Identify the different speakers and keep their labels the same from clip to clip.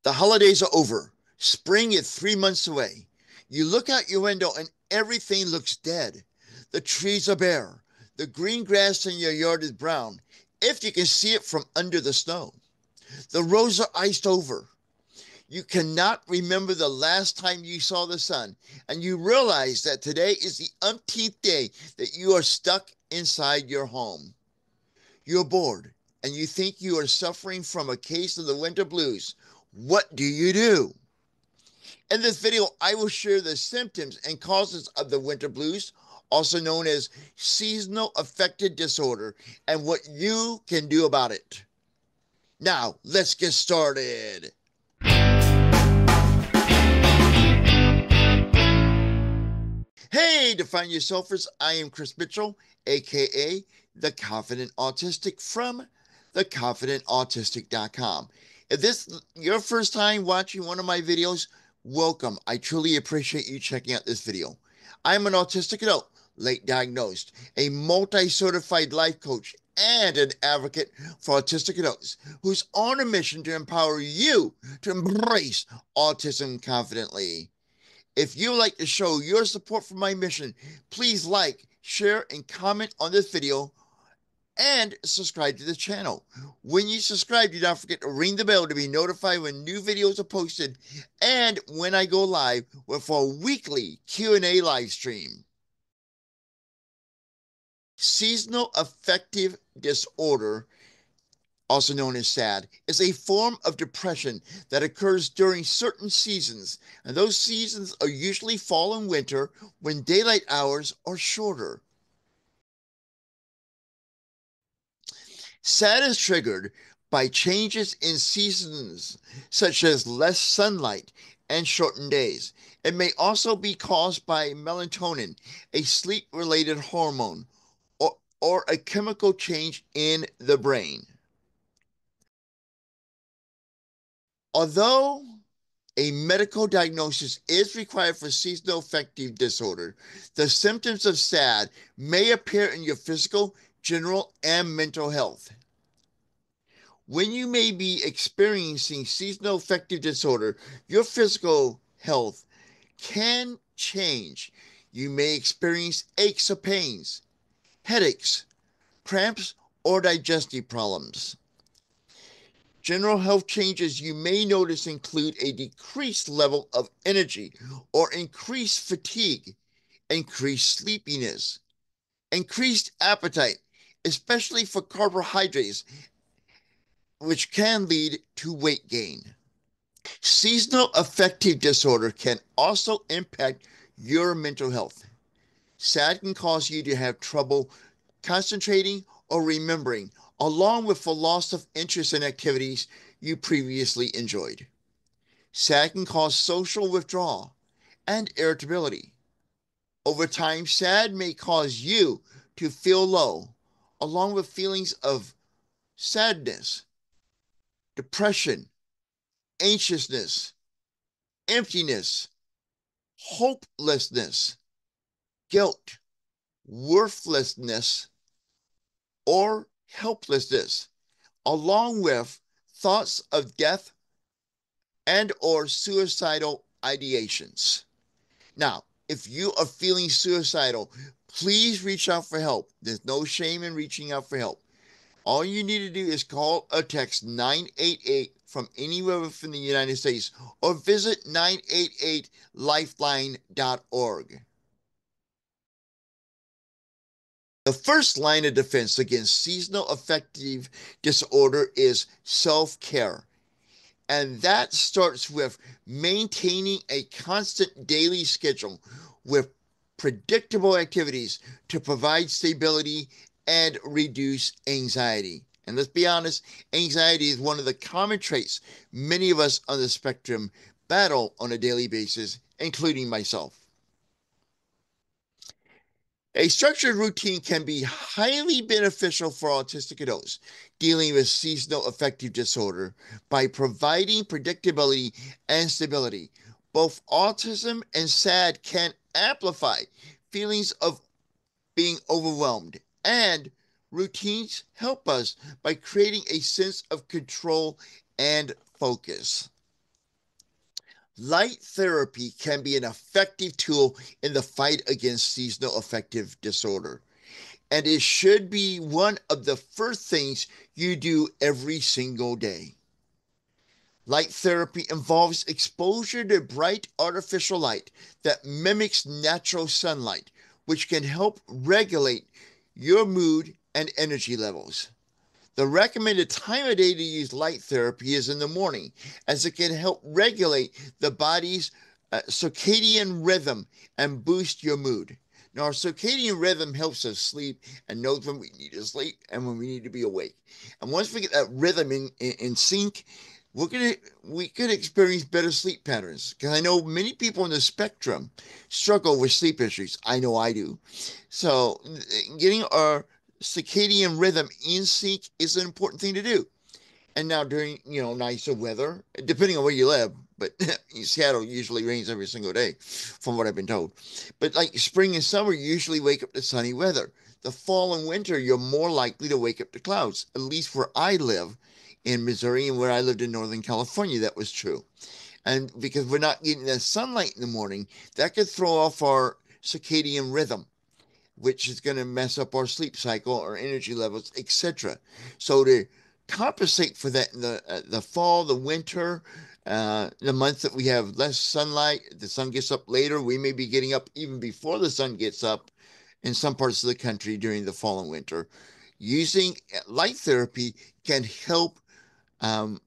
Speaker 1: The holidays are over. Spring is 3 months away. You look out your window and everything looks dead. The trees are bare. The green grass in your yard is brown, if you can see it from under the snow. The roads are iced over. You cannot remember the last time you saw the sun, and you realize that today is the umpteenth day that you are stuck inside your home. You're bored, and you think you are suffering from a case of the winter blues. What do you do? In this video, I will share the symptoms and causes of the winter blues, also known as Seasonal Affective Disorder, and what you can do about it. Now, let's get started. Hey, Define Yourselfers, I am Chris Mitchell, aka The Confident Autistic from theconfidentautistic.com. If this is your first time watching one of my videos, welcome. I truly appreciate you checking out this video. I'm an autistic adult, late diagnosed, a multi-certified life coach, and an advocate for autistic adults who's on a mission to empower you to embrace autism confidently. If you would like to show your support for my mission, please like, share, and comment on this video and subscribe to the channel. When you subscribe, do not forget to ring the bell to be notified when new videos are posted and when I go live with a weekly Q&A live stream. Seasonal Affective Disorder, also known as SAD, is a form of depression that occurs during certain seasons, and those seasons are usually fall and winter when daylight hours are shorter. SAD is triggered by changes in seasons, such as less sunlight and shortened days. It may also be caused by melatonin, a sleep-related hormone, or a chemical change in the brain. Although a medical diagnosis is required for seasonal affective disorder, the symptoms of SAD may appear in your physical, general, and mental health. When you may be experiencing seasonal affective disorder, your physical health can change. You may experience aches or pains, headaches, cramps, or digestive problems. General health changes you may notice include a decreased level of energy or increased fatigue, increased sleepiness, increased appetite, especially for carbohydrates, which can lead to weight gain. Seasonal affective disorder can also impact your mental health. SAD can cause you to have trouble concentrating or remembering, along with a loss of interest in activities you previously enjoyed. SAD can cause social withdrawal and irritability. Over time, SAD may cause you to feel low, along with feelings of sadness, depression, anxiousness, emptiness, hopelessness, guilt, worthlessness, or helplessness, along with thoughts of death and or suicidal ideations. Now, if you are feeling suicidal, please reach out for help. There's no shame in reaching out for help. All you need to do is call or text 988 from anywhere within the United States or visit 988lifeline.org. The first line of defense against seasonal affective disorder is self-care. And that starts with maintaining a constant daily schedule with predictable activities to provide stability and reduce anxiety. And let's be honest, anxiety is one of the common traits many of us on the spectrum battle on a daily basis, including myself. A structured routine can be highly beneficial for autistic adults dealing with seasonal affective disorder by providing predictability and stability. Both autism and SAD can amplify feelings of being overwhelmed, and routines help us by creating a sense of control and focus. Light therapy can be an effective tool in the fight against seasonal affective disorder, and it should be one of the first things you do every single day. Light therapy involves exposure to bright artificial light that mimics natural sunlight, which can help regulate your mood and energy levels. The recommended time of day to use light therapy is in the morning, as it can help regulate the body's circadian rhythm and boost your mood. Now, our circadian rhythm helps us sleep and knows when we need to sleep and when we need to be awake. And once we get that rhythm in sync, we could experience better sleep patterns. Because I know many people in the spectrum struggle with sleep issues. I know I do. So, getting our circadian rhythm in sync is an important thing to do. And now during, nicer weather, depending on where you live, but Seattle usually rains every single day, from what I've been told. But like spring and summer, you usually wake up to sunny weather. The fall and winter, you're more likely to wake up to clouds. At least where I live in Missouri and where I lived in Northern California, that was true. And because we're not getting the sunlight in the morning, that could throw off our circadian rhythm, which is going to mess up our sleep cycle, our energy levels, etc. So to compensate for that in the fall, the winter, the months that we have less sunlight, the sun gets up later. We may be getting up even before the sun gets up in some parts of the country during the fall and winter. Using light therapy can help um,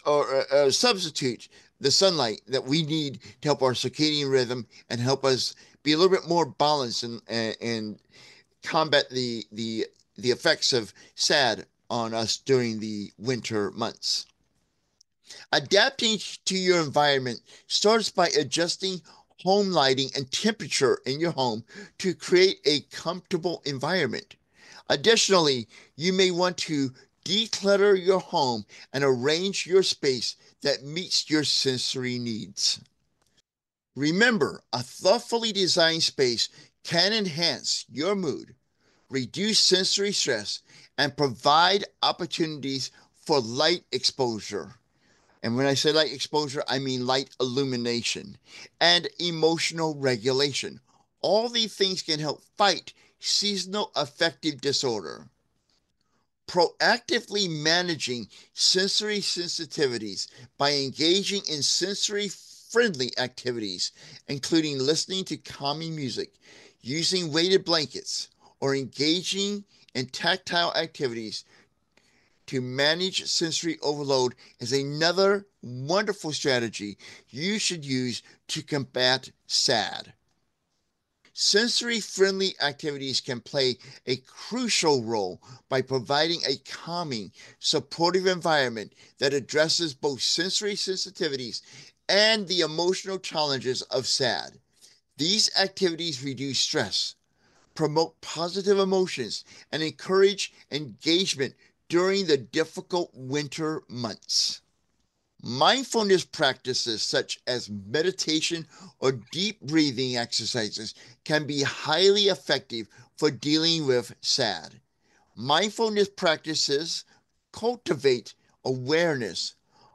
Speaker 1: or substitute the sunlight that we need to help our circadian rhythm and help us be a little bit more balanced and combat the effects of SAD on us during the winter months. Adapting to your environment starts by adjusting home lighting and temperature in your home to create a comfortable environment. Additionally, you may want to declutter your home and arrange your space that meets your sensory needs. Remember, a thoughtfully designed space can enhance your mood, reduce sensory stress, and provide opportunities for light exposure. And when I say light exposure, I mean light illumination and emotional regulation. All these things can help fight seasonal affective disorder. Proactively managing sensory sensitivities by engaging in sensory friendly activities, including listening to calming music, using weighted blankets, or engaging in tactile activities to manage sensory overload is another wonderful strategy you should use to combat SAD. Sensory-friendly activities can play a crucial role by providing a calming, supportive environment that addresses both sensory sensitivities and the emotional challenges of SAD. These activities reduce stress, promote positive emotions, and encourage engagement during the difficult winter months. Mindfulness practices such as meditation or deep breathing exercises can be highly effective for dealing with SAD. Mindfulness practices cultivate awareness,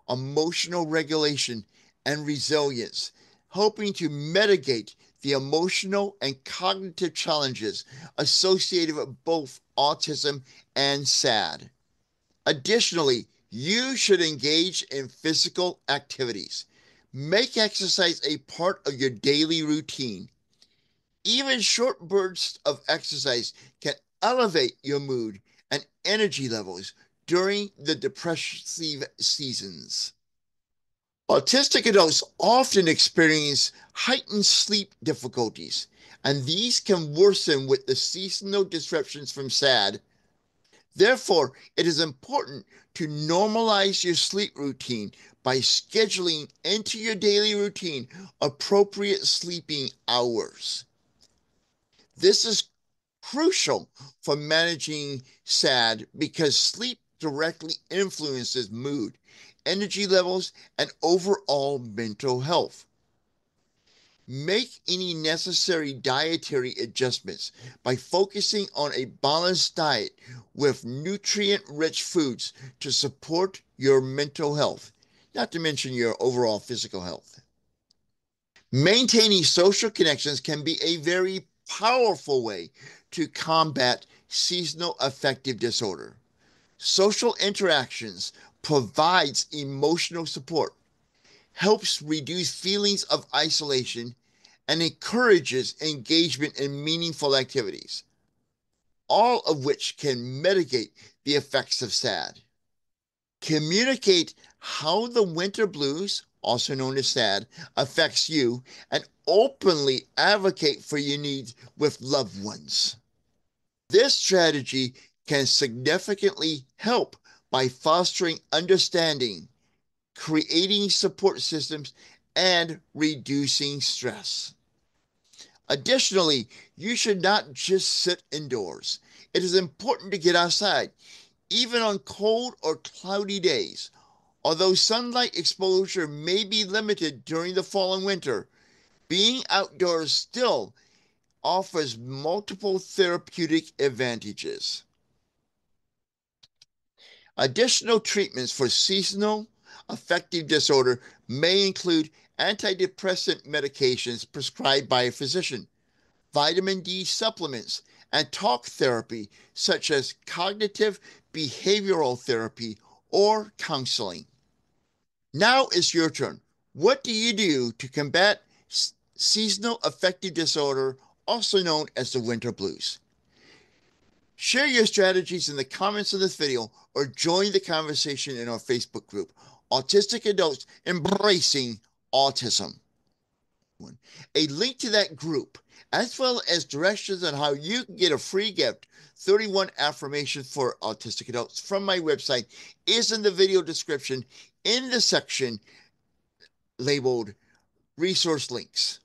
Speaker 1: emotional regulation, and resilience, helping to mitigate the emotional and cognitive challenges associated with both autism and SAD. Additionally, you should engage in physical activities. Make exercise a part of your daily routine. Even short bursts of exercise can elevate your mood and energy levels during the depressive seasons. Autistic adults often experience heightened sleep difficulties, and these can worsen with the seasonal disruptions from SAD. Therefore, it is important to normalize your sleep routine by scheduling into your daily routine appropriate sleeping hours. This is crucial for managing SAD because sleep directly influences mood, energy levels, and overall mental health. Make any necessary dietary adjustments by focusing on a balanced diet with nutrient-rich foods to support your mental health. not to mention your overall physical health. Maintaining social connections can be a very powerful way to combat seasonal affective disorder. Social interactions provides emotional support, helps reduce feelings of isolation, and encourages engagement in meaningful activities, all of which can mitigate the effects of SAD. Communicate how the winter blues, also known as SAD, affects you, and openly advocate for your needs with loved ones. This strategy can significantly help by fostering understanding, creating support systems, and reducing stress. Additionally, you should not just sit indoors. It is important to get outside, even on cold or cloudy days. Although sunlight exposure may be limited during the fall and winter, being outdoors still offers multiple therapeutic advantages. Additional treatments for seasonal affective disorder may include antidepressant medications prescribed by a physician, vitamin D supplements, and talk therapy such as cognitive behavioral therapy or counseling. Now it's your turn. What do you do to combat seasonal affective disorder, also known as the winter blues? Share your strategies in the comments of this video or join the conversation in our Facebook group, Autistic Adults Embracing Autism. A link to that group, as well as directions on how you can get a free gift, 31 affirmations for autistic adults from my website, is in the video description in the section labeled resource links.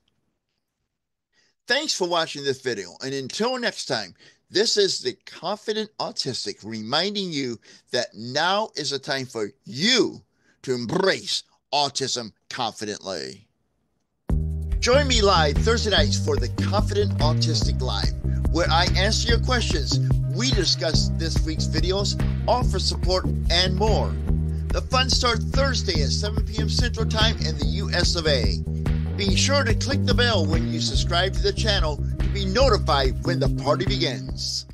Speaker 1: Thanks for watching this video, and until next time, this is the Confident Autistic reminding you that now is the time for you to embrace autism confidently. Join me live Thursday nights for the Confident Autistic Live, where I answer your questions, we discuss this week's videos, offer support, and more. The fun starts Thursday at 7 p.m. Central Time in the US of A. Be sure to click the bell when you subscribe to the channel to be notified when the party begins.